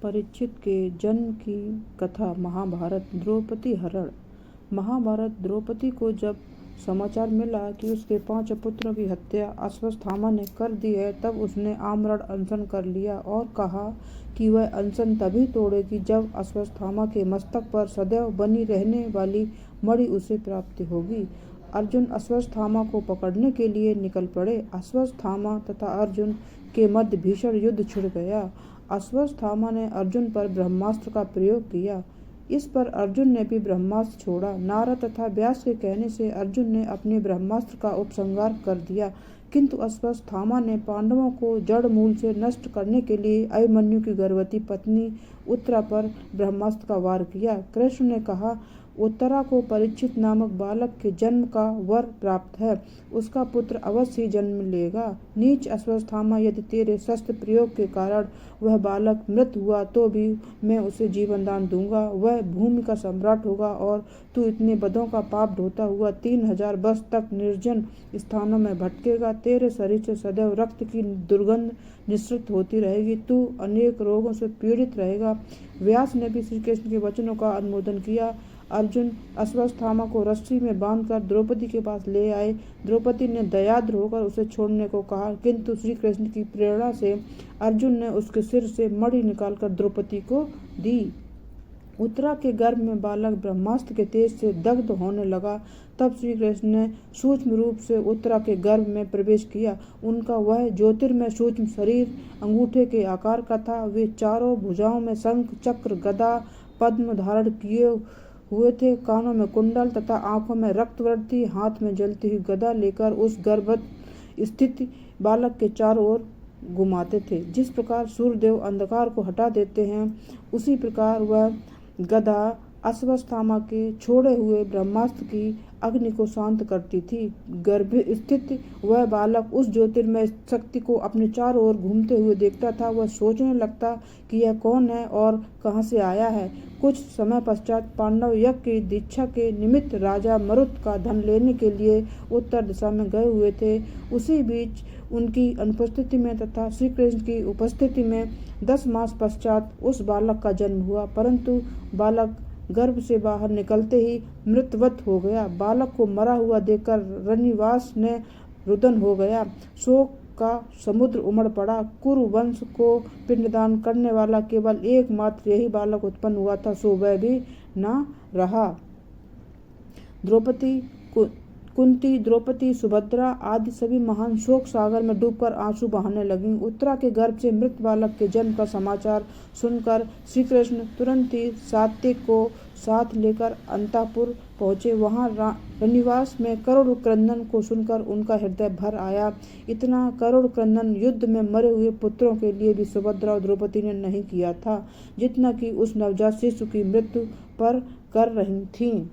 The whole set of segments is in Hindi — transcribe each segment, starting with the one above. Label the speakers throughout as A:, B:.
A: परीक्षित के जन्म की कथा। महाभारत। द्रौपदी हरण। महाभारत। द्रौपदी को जब समाचार मिला कि उसके 5 पुत्रों की हत्या अश्वत्थामा ने कर दी है, तब उसने आमरण अनशन कर लिया और कहा कि वह अनशन तभी तोड़ेगी जब अश्वत्थामा के मस्तक पर सदैव बनी रहने वाली मणि उसे प्राप्त होगी। अर्जुन अश्वत्थामा को पकड़ने के लिए निकल पड़े। अश्वत्थामा तथा अर्जुन के मध्य भीषण युद्ध छिड़ गया। अश्वत्थामा ने अर्जुन पर ब्रह्मास्त्र का प्रयोग किया। इस पर अर्जुन ने भी ब्रह्मास्त्र छोड़ा। नारद तथा व्यास के कहने से अर्जुन ने अपने ब्रह्मास्त्र का उपसंहार कर दिया, किंतु अश्वत्थामा ने पांडवों को जड़ मूल से नष्ट करने के लिए अभिमन्यु की गर्भवती पत्नी उत्तरा पर ब्रह्मास्त्र का वार किया। कृष्ण ने कहा, उत्तरा को परीक्षित नामक बालक के जन्म का वर प्राप्त है, उसका पुत्र अवश्य ही जन्म लेगा। नीच अश्वत्थामा, यदि तेरे शस्त्र प्रयोग के कारण वह बालक मृत हुआ तो भी मैं उसे जीवन दान दूंगा। वह भूमि का सम्राट होगा और तू इतने बदों का पाप ढोता हुआ 3000 वर्ष तक निर्जन स्थानों में भटकेगा। तेरे शरीर से सदैव रक्त की दुर्गंध निःसृत होती रहेगी। तू अनेक रोगों से पीड़ित रहेगा। व्यास ने भी श्री कृष्ण के वचनों का अनुमोदन किया। अर्जुन अश्वत्थामा को रस्सी में बांधकर द्रौपदी के पास ले आए। द्रौपदी ने दयाद्र होकर उसे छोड़ने को कहा, किंतु श्री कृष्ण की प्रेरणा से अर्जुन ने उसके सिर से मणि निकालकर द्रौपदी को दी। उत्तरा के गर्भ में बालक ब्रह्मास्त्र के तेज से दग्ध होने लगा। तब श्री कृष्ण ने सूक्ष्म रूप से उत्तरा के गर्भ में प्रवेश किया। उनका वह ज्योतिर्मय सूक्ष्म शरीर अंगूठे के आकार का था। वे चारों भुजाओं में शंख, चक्र, गदा, पद्म धारण किए हुए थे। कानों में कुंडल तथा आंखों में रक्तवर्ण थी। हाथ में जलती हुई गदा लेकर उस गर्भवत स्थित बालक के चारों ओर घुमाते थे। जिस प्रकार सूर्यदेव अंधकार को हटा देते हैं, उसी प्रकार वह गदा अश्वत्थामा के छोड़े हुए ब्रह्मास्त्र की अग्नि को शांत करती थी। गर्भ स्थित वह बालक उस ज्योतिर्मय शक्ति को अपने चारों ओर घूमते हुए देखता था। वह सोचने लगता कि यह कौन है और कहां से आया है। कुछ समय पश्चात पांडव यज्ञ की दीक्षा के निमित्त राजा मरुत का धन लेने के लिए उत्तर दिशा में गए हुए थे। उसी बीच उनकी अनुपस्थिति में तथा श्री कृष्ण की उपस्थिति में 10 मास पश्चात उस बालक का जन्म हुआ, परंतु बालक गर्भ से बाहर निकलते ही मृतवत हो गया। बालक को मरा हुआ देखकर रनिवास ने रुदन हो गया। शोक का समुद्र उमड़ पड़ा। कुरु वंश को पिंडदान करने वाला केवल एकमात्र यही बालक उत्पन्न हुआ था, सो वह भी न रहा। द्रौपदी, कुंती, द्रौपदी, सुभद्रा आदि सभी महान शोक सागर में डूबकर आंसू बहाने लगीं। उत्तरा के गर्भ से मृत बालक के जन्म का समाचार सुनकर श्री कृष्ण तुरंत ही सात्विक को साथ लेकर अंतःपुर पहुँचे। वहाँ रनिवास में करुण क्रंदन को सुनकर उनका हृदय भर आया। इतना करुण क्रंदन युद्ध में मरे हुए पुत्रों के लिए भी सुभद्रा और द्रौपदी ने नहीं किया था, जितना कि उस नवजात शिशु की मृत्यु पर कर रही थीं।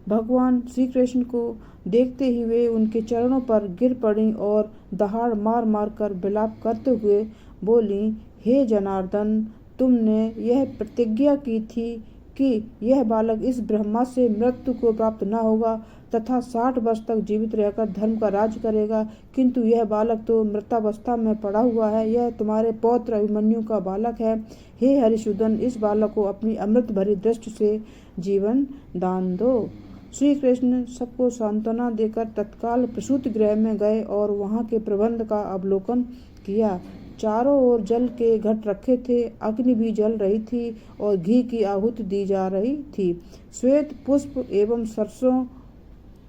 A: भगवान श्री कृष्ण को देखते ही वे उनके चरणों पर गिर पड़ी और दहाड़ मार मार कर विलाप करते हुए बोली, हे जनार्दन, तुमने यह प्रतिज्ञा की थी कि यह बालक इस ब्रह्मा से मृत्यु को प्राप्त न होगा तथा 60 वर्ष तक जीवित रहकर धर्म का राज करेगा, किंतु यह बालक तो मृतावस्था में पड़ा हुआ है। यह तुम्हारे पौत्र अभिमन्यु का बालक है। हे हरिसूदन, इस बालक को अपनी अमृत भरी दृष्टि से जीवन दान दो। श्री कृष्ण सबको सांत्वना देकर तत्काल प्रसूति गृह में गए और वहां के प्रबंध का अवलोकन किया। चारों ओर जल के घट रखे थे, अग्नि भी जल रही थी और घी की आहुति दी जा रही थी। श्वेत पुष्प एवं सरसों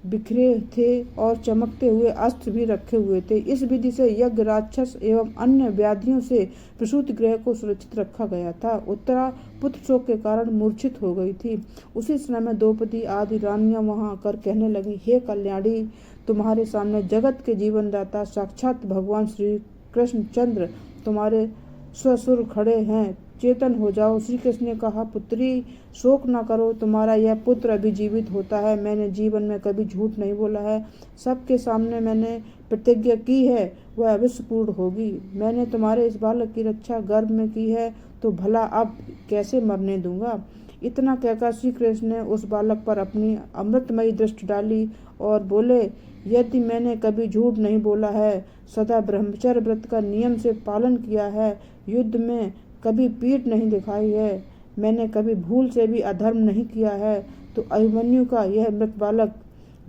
A: बिखरे थे और चमकते हुए अस्त्र भी रखे हुए थे। इस विधि से यज्ञ, राक्षस एवं अन्य व्याधियों से प्रसूति गृह को सुरक्षित रखा गया था। उत्तरा पुत्र शोक के कारण मूर्छित हो गई थी। उसी समय में द्रौपदी आदि रानियां वहां आकर कहने लगी, हे कल्याणी, तुम्हारे सामने जगत के जीवनदाता साक्षात भगवान श्री कृष्णचंद्र तुम्हारे ससुर खड़े हैं, चेतन हो जाओ। श्री कृष्ण ने कहा, पुत्री, शोक न करो, तुम्हारा यह पुत्र अभी जीवित होता है। मैंने जीवन में कभी झूठ नहीं बोला है। सबके सामने मैंने प्रतिज्ञा की है, वह अवश्य पूर्ण होगी। मैंने तुम्हारे इस बालक की रक्षा गर्भ में की है, तो भला अब कैसे मरने दूंगा। इतना कहकर श्री कृष्ण ने उस बालक पर अपनी अमृतमयी दृष्टि डाली और बोले, यदि मैंने कभी झूठ नहीं बोला है, सदा ब्रह्मचर्य व्रत का नियम से पालन किया है, युद्ध में कभी पीठ नहीं दिखाई है, मैंने कभी भूल से भी अधर्म नहीं किया है, तो अभिमन्यु का यह मृत बालक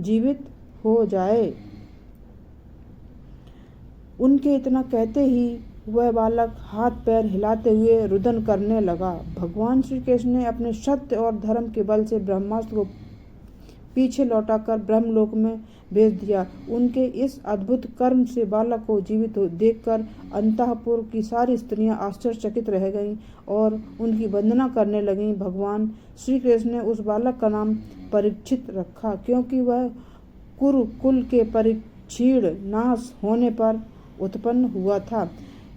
A: जीवित हो जाए। उनके इतना कहते ही वह बालक हाथ पैर हिलाते हुए रुदन करने लगा। भगवान श्री कृष्ण ने अपने सत्य और धर्म के बल से ब्रह्मास्त्र को पीछे लौटाकर ब्रह्मलोक में भेज दिया। उनके इस अद्भुत कर्म से बालक को जीवित देखकर अंतःपुर की सारी स्त्रियां आश्चर्यचकित रह गईं और उनकी वंदना करने लगीं। भगवान श्री कृष्ण ने उस बालक का नाम परीक्षित रखा, क्योंकि वह कुरुकुल के परिक्षीण नाश होने पर उत्पन्न हुआ था।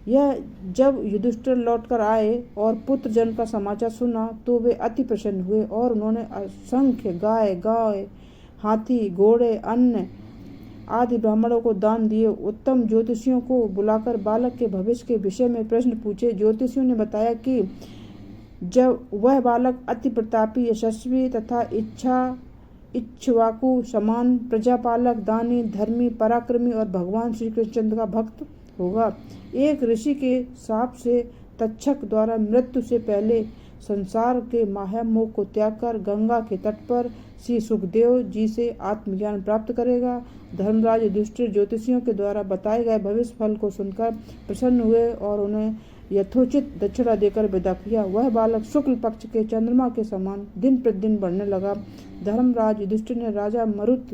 A: यह जब युधिष्ठिर लौटकर आए और पुत्र जन्म का समाचार सुना तो वे अति प्रसन्न हुए और उन्होंने असंख्य गाय, हाथी, घोड़े, अन्न आदि ब्राह्मणों को दान दिए। उत्तम ज्योतिषियों को बुलाकर बालक के भविष्य के विषय में प्रश्न पूछे। ज्योतिषियों ने बताया कि जब वह बालक अति प्रतापी, यशस्वी तथा इक्ष्वाकु समान प्रजापालक, दानी, धर्मी, पराक्रमी और भगवान श्री कृष्णचंद्र का भक्त होगा। एक ऋषि के शाप से तक्षक द्वारा मृत्यु से पहले संसार के माया मोह को त्याग कर गंगा के तट पर श्री सुखदेव जी से आत्मज्ञान प्राप्त करेगा। धर्मराज युधिष्ठिर ज्योतिषियों के द्वारा बताए गए भविष्य फल को सुनकर प्रसन्न हुए और उन्हें यथोचित दक्षिणा देकर विदा किया। वह बालक शुक्ल पक्ष के चंद्रमा के समान दिन प्रतिदिन बढ़ने लगा। धर्मराज युधिष्ठिर ने राजा मरुत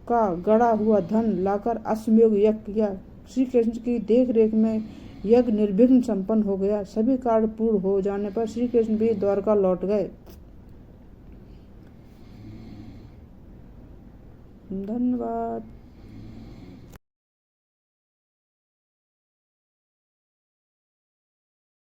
A: का गड़ा हुआ धन लाकर अश्वमेध यज्ञ किया। श्री कृष्ण की देख रेख में यज्ञ निर्विघ्न संपन्न हो गया। सभी कार्य पूर्ण हो जाने पर श्री कृष्ण भी द्वारका लौट गए। धन्यवाद।